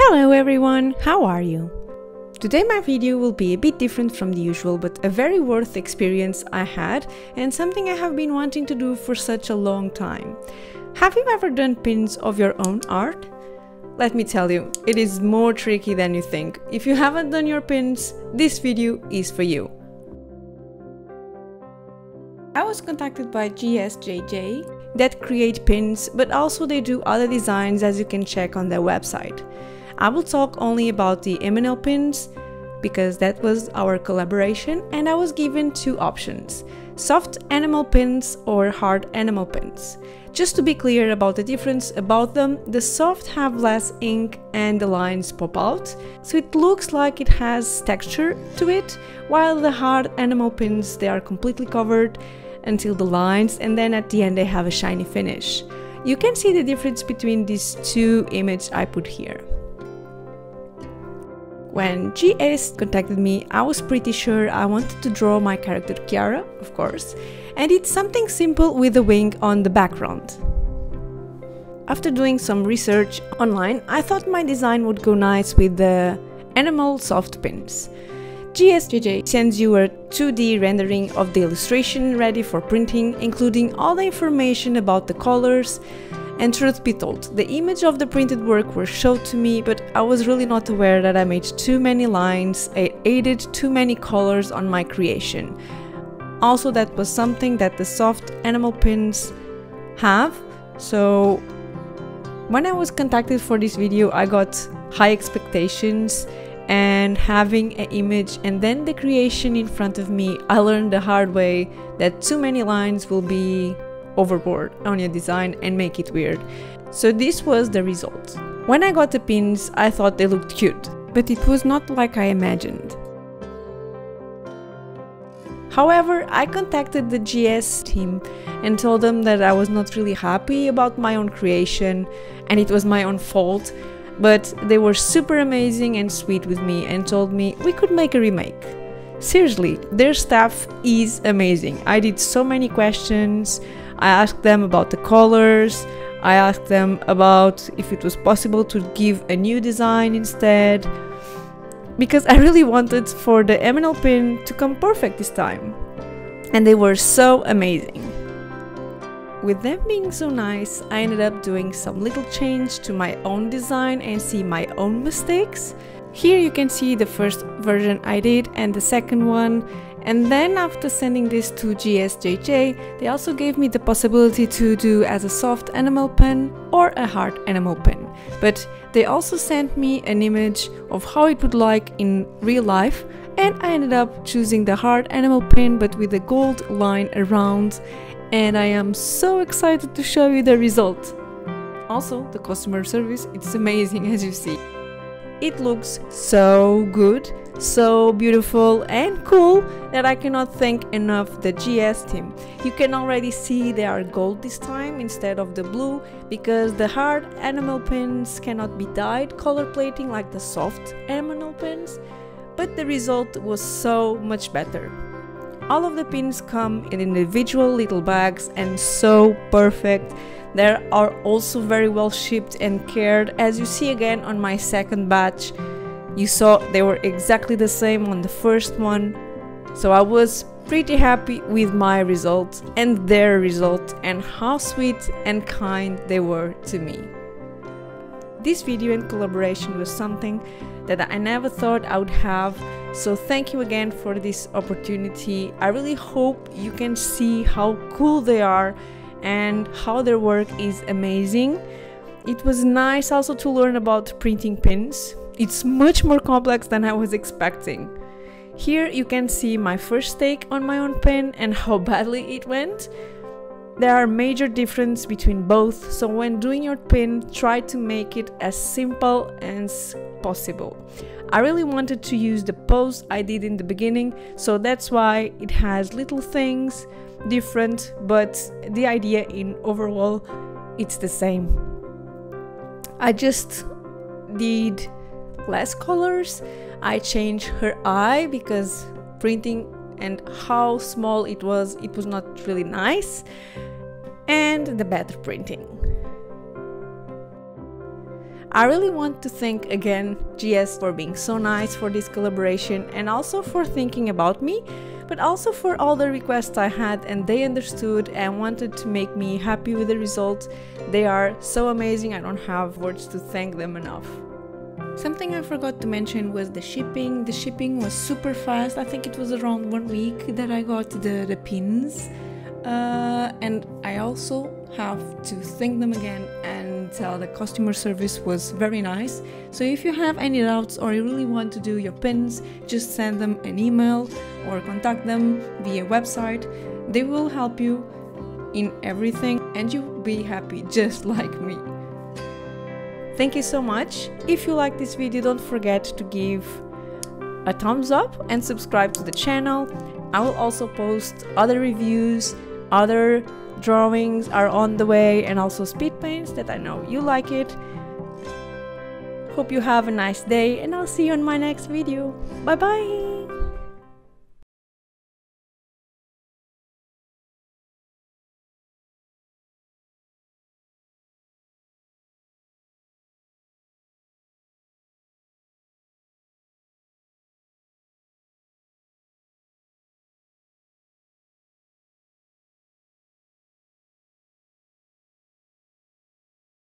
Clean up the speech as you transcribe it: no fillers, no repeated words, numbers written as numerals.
Hello everyone, how are you? Today my video will be a bit different from the usual, but a very worth experience I had and something I have been wanting to do for such a long time. Have you ever done pins of your own art? Let me tell you, it is more tricky than you think. If you haven't done your pins, this video is for you. I was contacted by GSJJ that create pins, but also they do other designs, as you can check on their website. I will talk only about the emanel pins because that was our collaboration, and I was given two options: soft enamel pins or hard enamel pins. Just to be clear about the difference about them, the soft have less ink and the lines pop out, so it looks like it has texture to it, while the hard enamel pins, they are completely covered until the lines, and then at the end they have a shiny finish. You can see the difference between these two images I put here. When GS contacted me, I was pretty sure I wanted to draw my character Kiara, of course, and it's something simple with a wing on the background. After doing some research online, I thought my design would go nice with the Enamel soft pins. GSJJ sends you a 2D rendering of the illustration ready for printing, including all the information about the colors. And truth be told, the image of the printed work was showed to me, but I was really not aware that I made too many lines, I added too many colors on my creation. Also, that was something that the soft enamel pins have, so when I was contacted for this video, I got high expectations, and having an image and then the creation in front of me, I learned the hard way that too many lines will be overboard on your design and make it weird. So this was the result. When I got the pins, I thought they looked cute, but it was not like I imagined. However, I contacted the GS team and told them that I was not really happy about my own creation and it was my own fault, but they were super amazing and sweet with me and told me we could make a remake. Seriously, their staff is amazing. I did so many questions. I asked them about the colors, I asked them about if it was possible to give a new design instead, because I really wanted for the emanel pin to come perfect this time. And they were so amazing. With them being so nice, I ended up doing some little change to my own design and see my own mistakes. Here you can see the first version I did and the second one. And then after sending this to GSJJ, they also gave me the possibility to do as a soft enamel pen or a hard enamel pen. But they also sent me an image of how it would like in real life, and I ended up choosing the hard enamel pen but with a gold line around, and I am so excited to show you the result. Also, the customer service, it's amazing as you see. It looks so good, so beautiful and cool that I cannot thank enough the GS team. You can already see they are gold this time instead of the blue, because the hard enamel pins cannot be dyed color plating like the soft enamel pins, but the result was so much better. All of the pins come in individual little bags and so perfect. They are also very well shipped and cared. As you see again on my second batch, you saw they were exactly the same on the first one. So I was pretty happy with my result and their result and how sweet and kind they were to me. This video and collaboration was something that I never thought I would have, so thank you again for this opportunity. I really hope you can see how cool they are and how their work is amazing. It was nice also to learn about printing pins. It's much more complex than I was expecting. Here you can see my first take on my own pin and how badly it went. There are major differences between both, so when doing your pin, try to make it as simple as possible. I really wanted to use the pose I did in the beginning, so that's why it has little things different, but the idea in overall it's the same. I just did less colors. I changed her eye because printing and how small it was not really nice, and the better printing. I really want to thank again GS for being so nice for this collaboration, and also for thinking about me, but also for all the requests I had, and they understood and wanted to make me happy with the result. They are so amazing, I don't have words to thank them enough. Something I forgot to mention was the shipping. The shipping was super fast. I think it was around 1 week that I got the pins. And I also have to thank them again and tell the customer service was very nice. So if you have any doubts or you really want to do your pins, just send them an email or contact them via website. They will help you in everything and you'll be happy just like me. Thank you so much. If you like this video, don't forget to give a thumbs up and subscribe to the channel. I will also post other reviews, other drawings are on the way, and also speed paints that I know you like it. Hope you have a nice day, and I'll see you in my next video. Bye bye!